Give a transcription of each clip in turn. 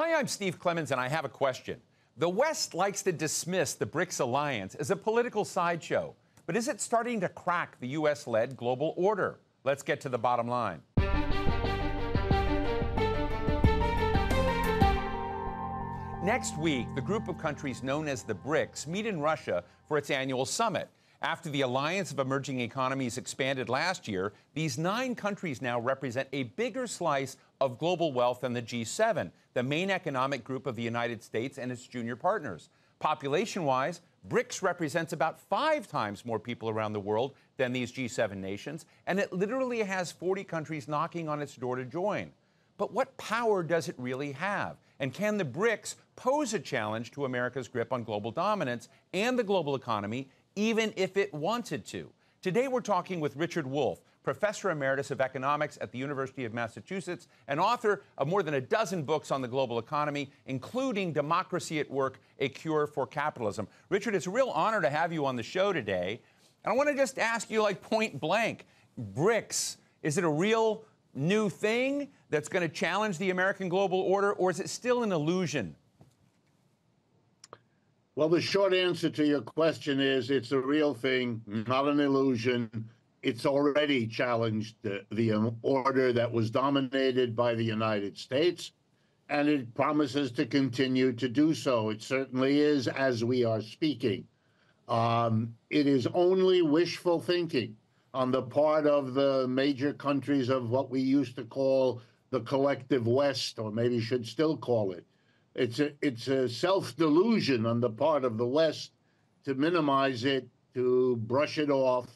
Hi, I'm Steve Clemons, and I have a question. The West likes to dismiss the BRICS alliance as a political sideshow, but is it starting to crack the U.S.-led global order? Let's get to the bottom line. Next week, the group of countries known as the BRICS meet in Russia for its annual summit. After the Alliance of Emerging Economies expanded last year, these 9 countries now represent a bigger slice of global wealth than the G7, the main economic group of the United States and its junior partners. Population-wise, BRICS represents about 5 times more people around the world than these G7 nations, and it literally has 40 countries knocking on its door to join. But what power does it really have? And can the BRICS pose a challenge to America's grip on global dominance and the global economy, even if it wanted to? Today, we're talking with Richard Wolff, Professor Emeritus of Economics at the University of Massachusetts and author of more than a dozen books on the global economy, including Democracy at Work, A Cure for Capitalism. Richard, it's a real honor to have you on the show today. And I want to just ask you, like, point blank, BRICS, is it a real new thing that's going to challenge the American global order, or is it still an illusion? Well, the short answer to your question is it's a real thing, not an illusion. It's already challenged the order that was dominated by the United States, and it promises to continue to do so. It certainly is as we are speaking. It is only wishful thinking on the part of the major countries of what we used to call the collective West, or maybe should still call it. It's a self-delusion on the part of the West to minimize it, to brush it off.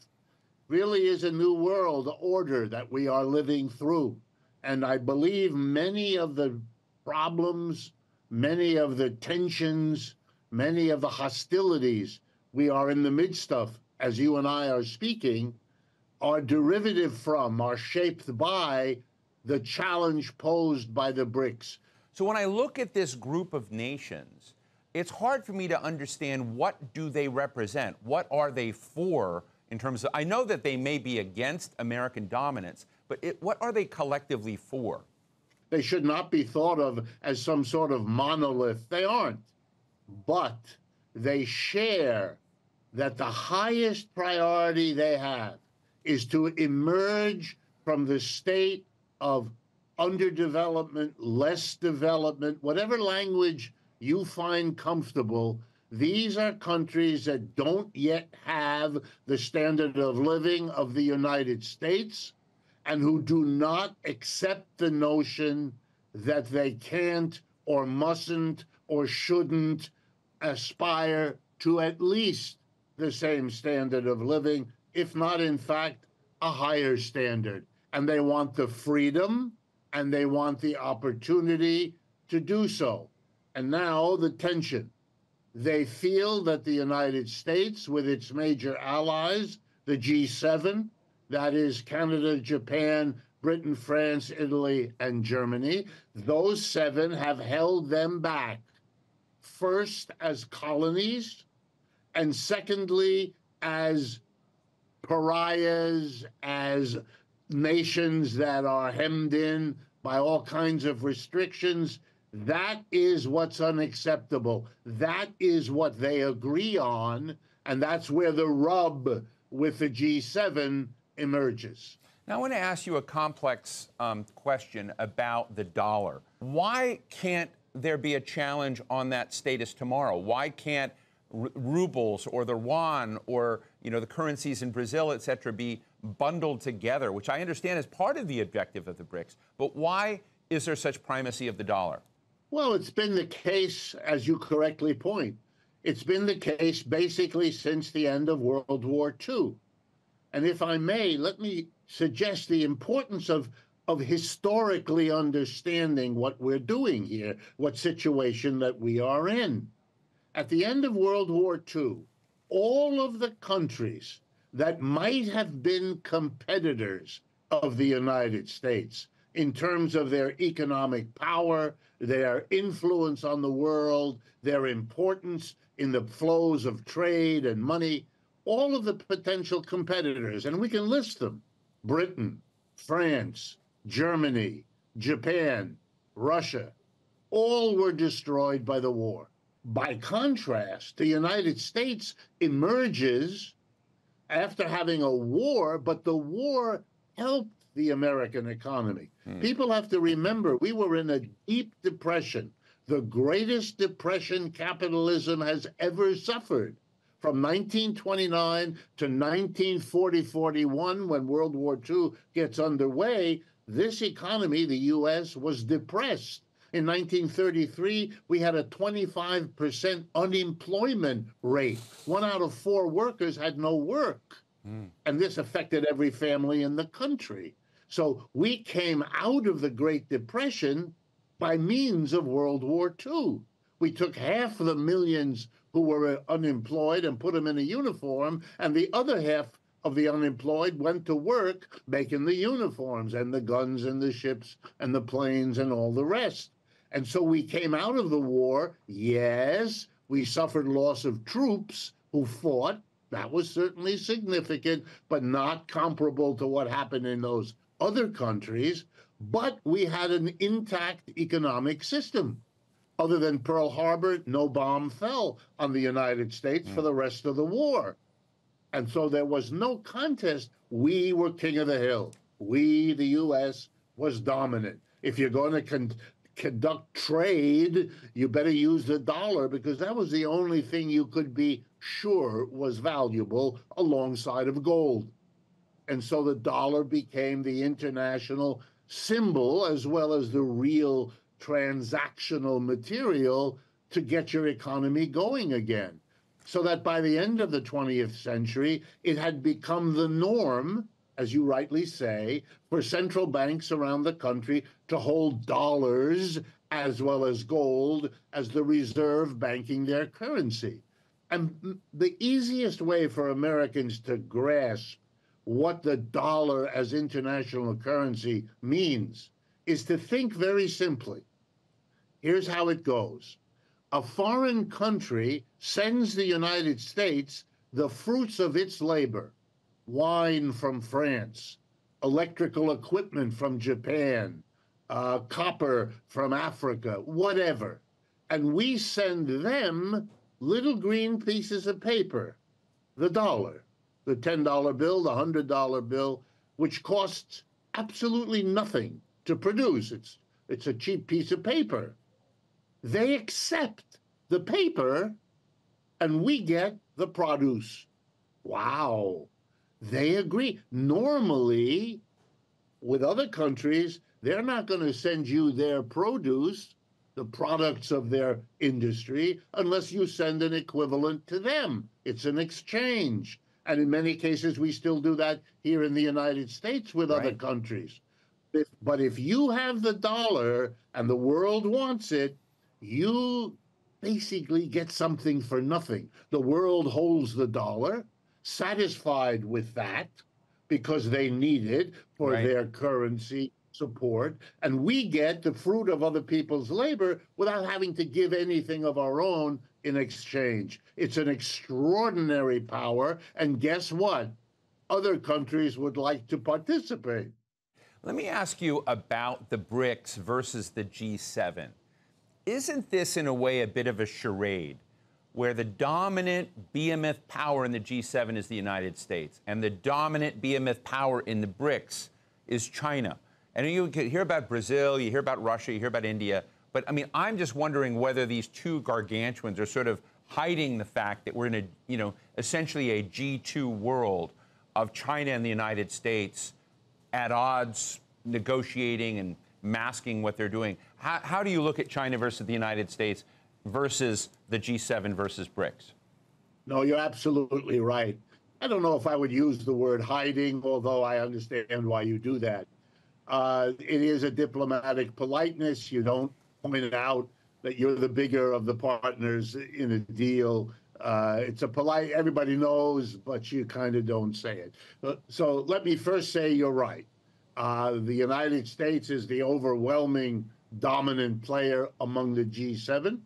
Really is a new world order that we are living through. And I believe many of the problems, many of the tensions, many of the hostilities we are in the midst of, as you and I are speaking, are derivative from, are shaped by the challenge posed by the BRICS. So when I look at this group of nations, it's hard for me to understand, what do they represent? What are they for in terms of, I know that they may be against American dominance, but what are they collectively for? They should not be thought of as some sort of monolith. They aren't. But they share that the highest priority they have is to emerge from the state of underdevelopment, less development, whatever language you find comfortable. These are countries that don't yet have the standard of living of the United States and who do not accept the notion that they can't or mustn't or shouldn't aspire to at least the same standard of living, if not, in fact, a higher standard. And they want the freedom and they want the opportunity to do so. And now the tension. They feel that the United States, with its major allies, the G7, that is Canada, Japan, Britain, France, Italy, and Germany, those 7 have held them back, first as colonies, and secondly as pariahs, as nations that are hemmed in by all kinds of restrictions. That is what's unacceptable. That is what they agree on, and that's where the rub with the G7 emerges. Now, I want to ask you a complex question about the dollar. Why can't there be a challenge on that status tomorrow? Why can't rubles or the yuan or, the currencies in Brazil, et cetera, be bundled together, which I understand is part of the objective of the BRICS? But why is there such primacy of the dollar? Well, it's been the case, as you correctly point. It's been the case basically since the end of World War II. And if I may, let me suggest the importance of historically understanding what we're doing here, what situation that we are in. At the end of World War II, all of the countries that might have been competitors of the United States in terms of their economic power, their influence on the world, their importance in the flows of trade and money, all of the potential competitors, and we can list them: Britain, France, Germany, Japan, Russia. All were destroyed by the war. By contrast, the United States emerges after having a war, but the war helped the American economy. People have to remember we were in a deep depression, the greatest depression capitalism has ever suffered. From 1929 to 1940-41, when World War II gets underway, this economy, the U.S., was depressed. In 1933, we had a 25% unemployment rate. 1 out of 4 workers had no work. And this affected every family in the country. So we came out of the Great Depression by means of World War II. We took half of the millions who were unemployed and put them in a uniform, and the other half of the unemployed went to work making the uniforms and the guns and the ships and the planes and all the rest. And so we came out of the war. Yes, we suffered loss of troops who fought. That was certainly significant, but not comparable to what happened in those other countries. But we had an intact economic system. Other than Pearl Harbor, no bomb fell on the United States for the rest of the war. And so there was no contest. We were king of the hill. We, the U.S., was dominant. If you're going to conduct trade, you better use the dollar, because that was the only thing you could be sure was valuable alongside of gold. And so the dollar became the international symbol as well as the real transactional material to get your economy going again. So that by the end of the 20th century, it had become the norm, as you rightly say, for central banks around the country to hold dollars as well as gold as the reserve banking their currency. And the easiest way for Americans to grasp what the dollar as international currency means is to think very simply. Here's how it goes. A foreign country sends the United States the fruits of its labor, wine from France, electrical equipment from Japan, copper from Africa, whatever. And we send them little green pieces of paper, the dollar, the $10 bill, the $100 bill, which costs absolutely nothing to produce. It's a cheap piece of paper. They accept the paper, and we get the produce. Wow. They agree. Normally, with other countries, they're not going to send you their produce, the products of their industry, unless you send an equivalent to them. It's an exchange. And in many cases, we still do that here in the United States with other countries. But if you have the dollar and the world wants it, you basically get something for nothing. The world holds the dollar, satisfied with that, because they need it for their currency support, and we get the fruit of other people's labor without having to give anything of our own in exchange. It's an extraordinary power, and guess what? Other countries would like to participate. Let me ask you about the BRICS versus the G7. Isn't this, in a way, a bit of a charade, where the dominant behemoth power in the G7 is the United States, and the dominant behemoth power in the BRICS is China? And you hear about Brazil, you hear about Russia, you hear about India, but I mean, I'm just wondering whether these two gargantuans are sort of hiding the fact that we're in a, essentially a G2 world of China and the United States at odds, negotiating and masking what they're doing. How do you look at China versus the United States versus the G7 versus BRICS? No, you're absolutely right. I don't know if I would use the word hiding, although I understand why you do that. It is a diplomatic politeness. You don't point out that you're the bigger of the partners in a deal. It's a polite, everybody knows, but you kind of don't say it. So let me first say you're right. The United States is the overwhelming dominant player among the G7,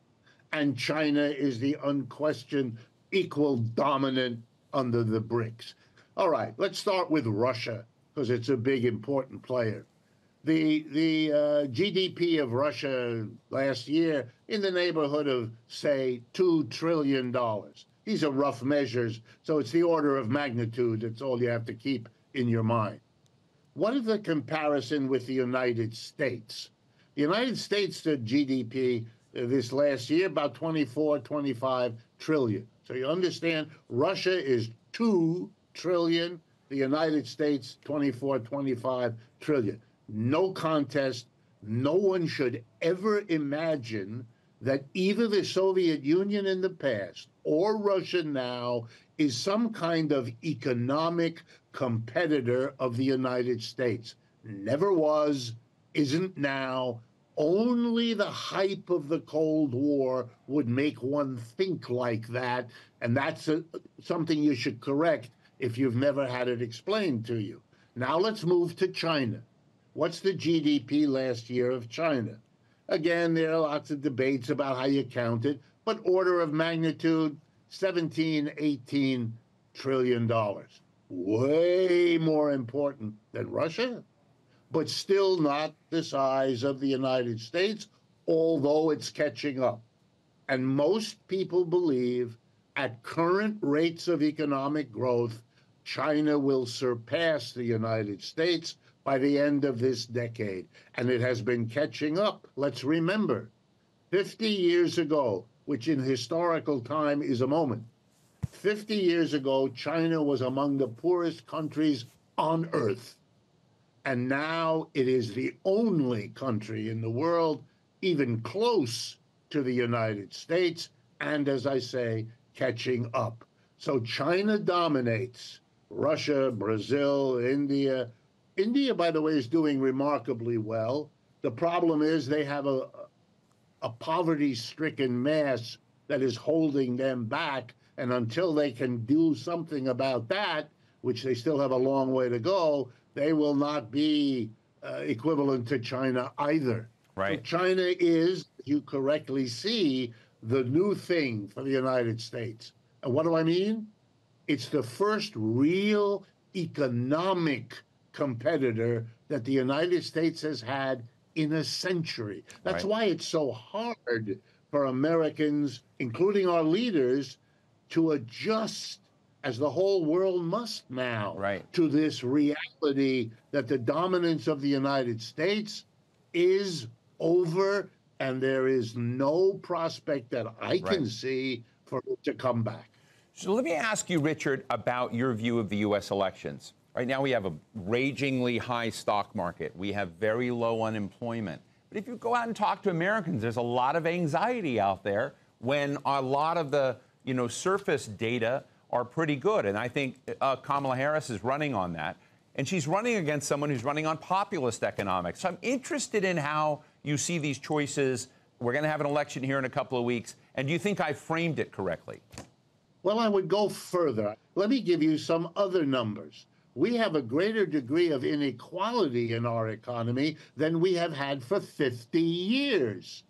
and China is the unquestioned equal dominant under the BRICS. All right, let's start with Russia, because it's a big, important player. The GDP of Russia last year in the neighborhood of, say, $2 trillion. These are rough measures, so it's the order of magnitude. That's all you have to keep in your mind. What is the comparison with the United States? The United States GDP this last year about 24, 25 trillion. So you understand Russia is 2 trillion, the United States 24, 25 trillion. No contest. No one should ever imagine that either the Soviet Union in the past or Russia now is some kind of economic competitor of the United States. Never was, isn't now. Only the hype of the Cold War would make one think like that, and that's something you should correct if you've never had it explained to you. Now let's move to China. What's the GDP last year of China? Again, there are lots of debates about how you count it, but order of magnitude, 17, 18 trillion dollars. Way more important than Russia, but still not the size of the United States, although it's catching up. And most people believe at current rates of economic growth, China will surpass the United States by the end of this decade. And it has been catching up. Let's remember, 50 years ago, which in historical time is a moment, 50 years ago, China was among the poorest countries on earth. And now it is the only country in the world even close to the United States, and as I say, catching up. So China dominates. Russia, Brazil, India. India, by the way, is doing remarkably well. The problem is they have a poverty-stricken mass that is holding them back, and until they can do something about that, which they still have a long way to go, they will not be equivalent to China either. Right. So China is, you correctly see, the new thing for the United States. And what do I mean? It's the first real economic competitor that the United States has had in a century. That's why it's so hard for Americans, including our leaders, to adjust, as the whole world must now, to this reality that the dominance of the United States is over, and there is no prospect that I can see for it to come back. So let me ask you, Richard, about your view of the U.S. elections. Right now we have a ragingly high stock market. We have very low unemployment. But if you go out and talk to Americans, there's a lot of anxiety out there when a lot of the, surface data are pretty good. And I think Kamala Harris is running on that. And she's running against someone who's running on populist economics. So I'm interested in how you see these choices. We're going to have an election here in a couple of weeks. And do you think I framed it correctly? Well, I would go further. Let me give you some other numbers. We have a greater degree of inequality in our economy than we have had for 50 years.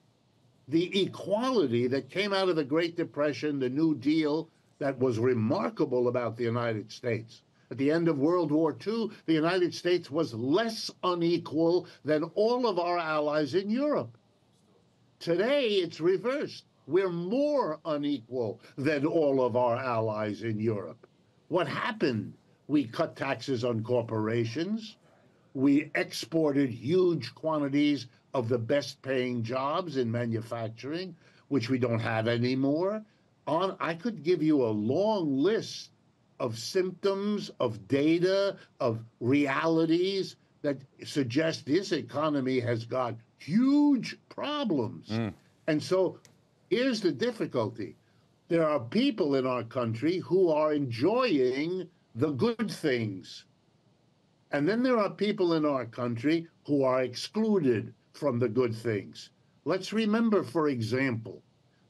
The equality that came out of the Great Depression, the New Deal, that was remarkable about the United States. At the end of World War II, the United States was less unequal than all of our allies in Europe. Today, it's reversed. We're more unequal than all of our allies in Europe. What happened? We cut taxes on corporations. We exported huge quantities of the best-paying jobs in manufacturing, which we don't have anymore. I could give you a long list of symptoms, of data, of realities that suggest this economy has got huge problems. And so here's the difficulty. There are people in our country who are enjoying the good things. And then there are people in our country who are excluded from the good things. Let's remember, for example,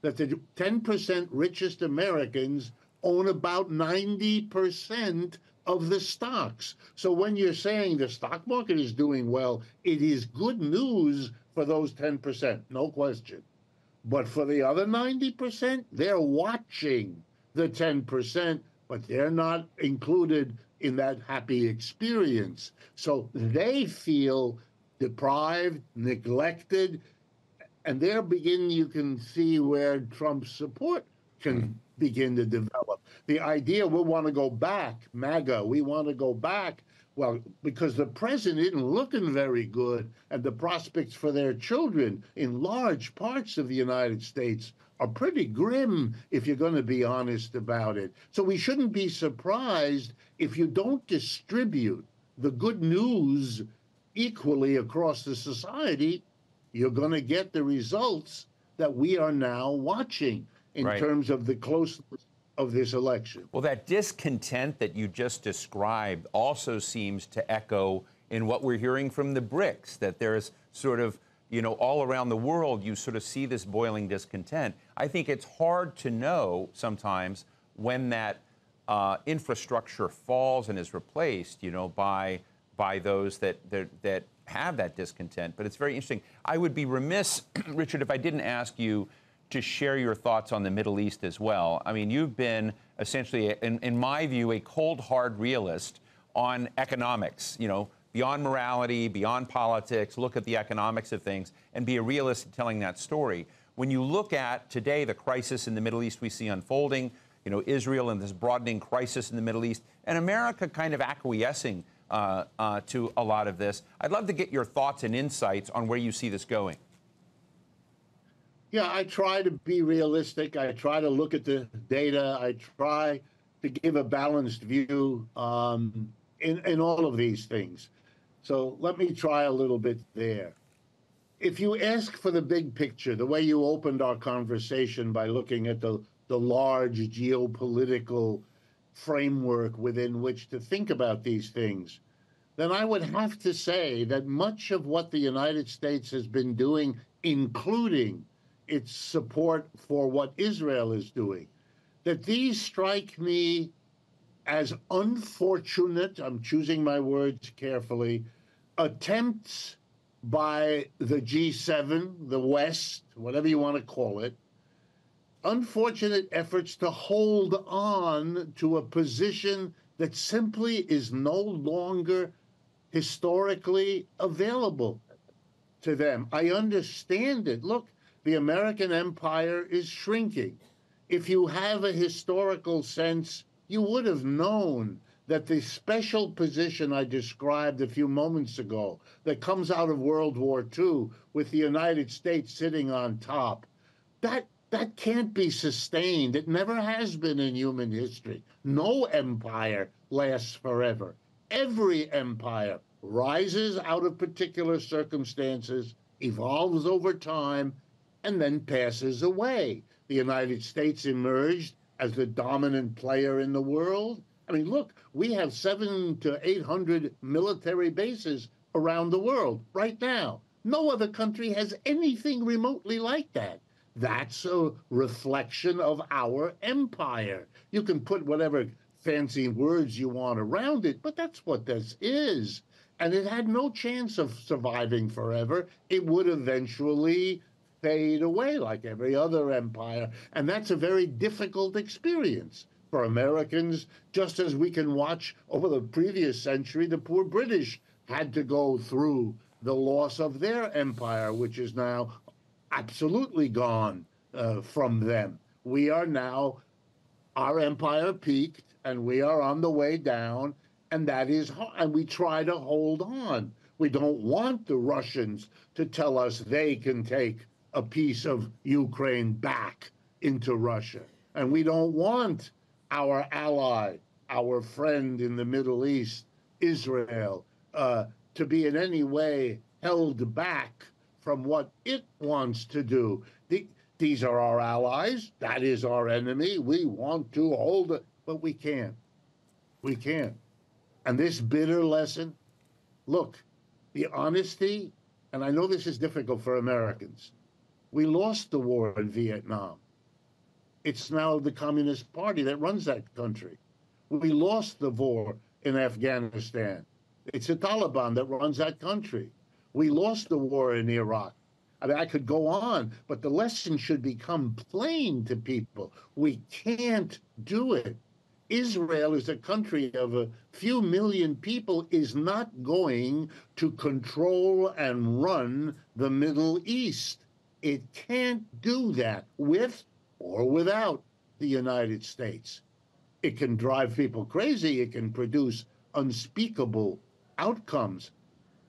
that the 10% richest Americans own about 90% of the stocks. So when you're saying the stock market is doing well, it is good news for those 10%, no question. But for the other 90%, they're watching the 10%, but they're not included in that happy experience. So they feel deprived, neglected, and there you can see where Trump's support can begin to develop. The idea we want to go back, MAGA, we want to go back, well, because the present isn't looking very good, and the prospects for their children in large parts of the United States are pretty grim, if you're going to be honest about it. So we shouldn't be surprised if you don't distribute the good news equally across the society. You're going to get the results that we are now watching in terms of the closeness of this election. Well, that discontent that you just described also seems to echo in what we're hearing from the BRICS, that there's sort of, you know, all around the world, you sort of see this boiling discontent. I think it's hard to know sometimes when that infrastructure falls and is replaced, you know, by those that have that discontent. But it's very interesting. I would be remiss, Richard, if I didn't ask you to share your thoughts on the Middle East as well. I mean, you've been essentially, in my view, a cold, hard realist on economics, you know, beyond morality, beyond politics, look at the economics of things and be a realist in telling that story. When you look at today the crisis in the Middle East we see unfolding, you know, Israel and this broadening crisis in the Middle East, and America kind of acquiescing to a lot of this, I'd love to get your thoughts and insights on where you see this going. Yeah, I try to be realistic. I try to look at the data. I try to give a balanced view in all of these things. So let me try a little bit there. If you ask for the big picture, the way you opened our conversation by looking at the large geopolitical framework within which to think about these things, then I would have to say that much of what the United States has been doing, including its support for what Israel is doing, that these strike me as unfortunate, I'm choosing my words carefully, attempts by the G7, the West, whatever you want to call it, unfortunate efforts to hold on to a position that simply is no longer historically available to them. I understand it. Look, the American empire is shrinking. If you have a historical sense, you would have known that the special position I described a few moments ago that comes out of World War II with the United States sitting on top, that can't be sustained. It never has been in human history. No empire lasts forever. Every empire rises out of particular circumstances, evolves over time, and then passes away. The United States emerged as the dominant player in the world. I mean, look, we have 700 to 800 military bases around the world right now. No other country has anything remotely like that. That's a reflection of our empire. You can put whatever fancy words you want around it, but that's what this is. And it had no chance of surviving forever. It would eventually fade away like every other empire. And that's a very difficult experience for Americans, just as we can watch over the previous century, the poor British had to go through the loss of their empire, which is now absolutely gone from them. We are now, our empire peaked, and we are on the way down, and that is, and we try to hold on. We don't want the Russians to tell us they can take a piece of Ukraine back into Russia. And we don't want our ally, our friend in the Middle East, Israel, to be in any way held back from what it wants to do. These are our allies. That is our enemy. We want to hold it, but we can't. We can't. And this bitter lesson, look, the honesty, and I know this is difficult for Americans. We lost the war in Vietnam. It's now the Communist Party that runs that country. We lost the war in Afghanistan. It's the Taliban that runs that country. We lost the war in Iraq. I mean, I could go on, but the lesson should become plain to people. We can't do it Israel is a country of a few million people, is not going to control and run the Middle East. It can't do that with or without the United States. It can drive people crazy. It can produce unspeakable outcomes.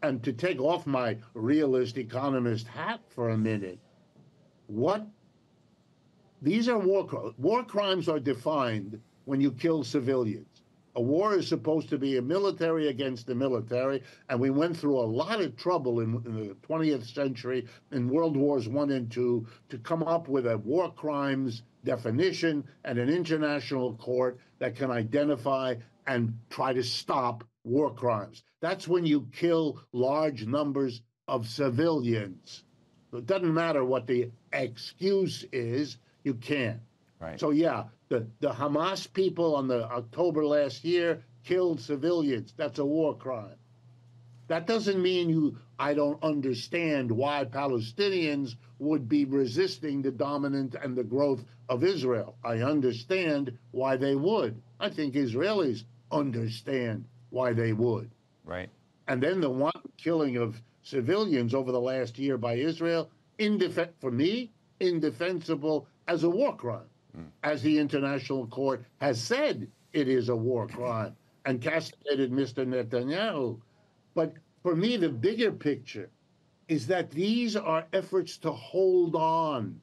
And to take off my realist economist hat for a minute, these are war crimes. War crimes are defined when you kill civilians. A war is supposed to be a military against the military, and we went through a lot of trouble in the 20th century, in World Wars I and II, to come up with a war crimes definition and an international court that can identify and try to stop war crimes. That's when you kill large numbers of civilians. It doesn't matter what the excuse is, you can't. Right. So yeah, the Hamas people on the October last year killed civilians. That's a war crime. That doesn't mean I don't understand why Palestinians would be resisting the dominance and the growth of Israel. I understand why they would. I think Israelis understand why they would. Right. And then the one killing of civilians over the last year by Israel, for me, indefensible as a war crime. As the International Court has said it is a war crime and castigated Mr. Netanyahu. But for me, the bigger picture is that these are efforts to hold on.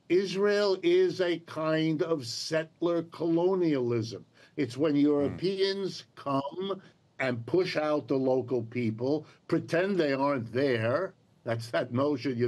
Israel is a kind of settler colonialism. It's when Europeans come and push out the local people, pretend they aren't there. That's that notion,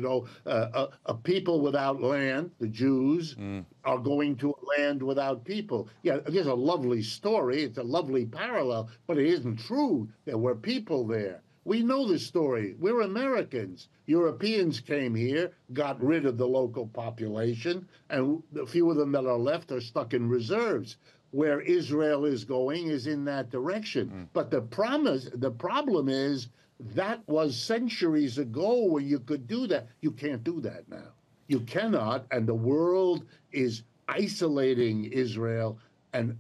a people without land, the Jews, are going to a land without people. Yeah, there's a lovely story. It's a lovely parallel, but it isn't true. There were people there. We know the story. We're Americans. Europeans came here, got rid of the local population, and the few of them that are left are stuck in reserves. Where Israel is going is in that direction. But the problem is, that was centuries ago when you could do that. You can't do that now. You cannot, and the world is isolating Israel. And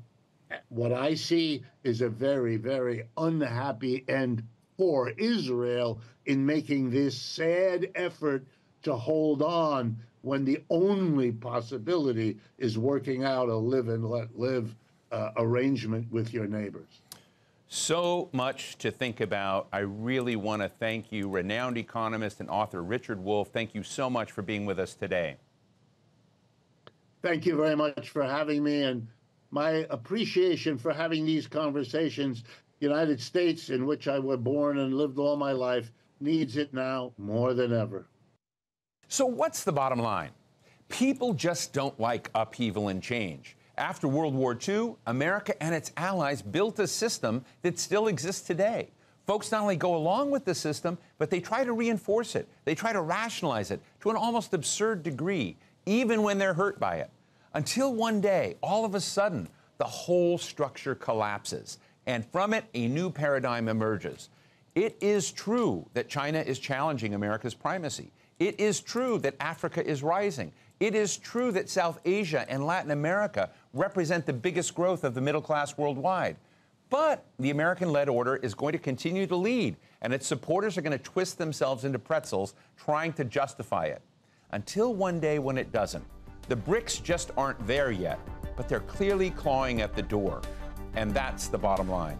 what I see is a very, very unhappy end for Israel in making this sad effort to hold on when the only possibility is working out a live and let live arrangement with your neighbors. So much to think about. I really want to thank you, renowned economist and author Richard Wolff. Thank you so much for being with us today. Thank you very much for having me, and my appreciation for having these conversations. United States, in which I was born and lived all my life, needs it now more than ever. So what's the bottom line? People just don't like upheaval and change. After World War II, America and its allies built a system that still exists today. Folks not only go along with the system, but they try to reinforce it. They try to rationalize it to an almost absurd degree, even when they're hurt by it. Until one day, all of a sudden, the whole structure collapses, and from it, a new paradigm emerges. It is true that China is challenging America's primacy. It is true that Africa is rising. It is true that South Asia and Latin America represent the biggest growth of the middle class worldwide. But the American-led order is going to continue to lead, and its supporters are going to twist themselves into pretzels trying to justify it. Until one day when it doesn't. The BRICS just aren't there yet, but they're clearly clawing at the door. And that's the bottom line.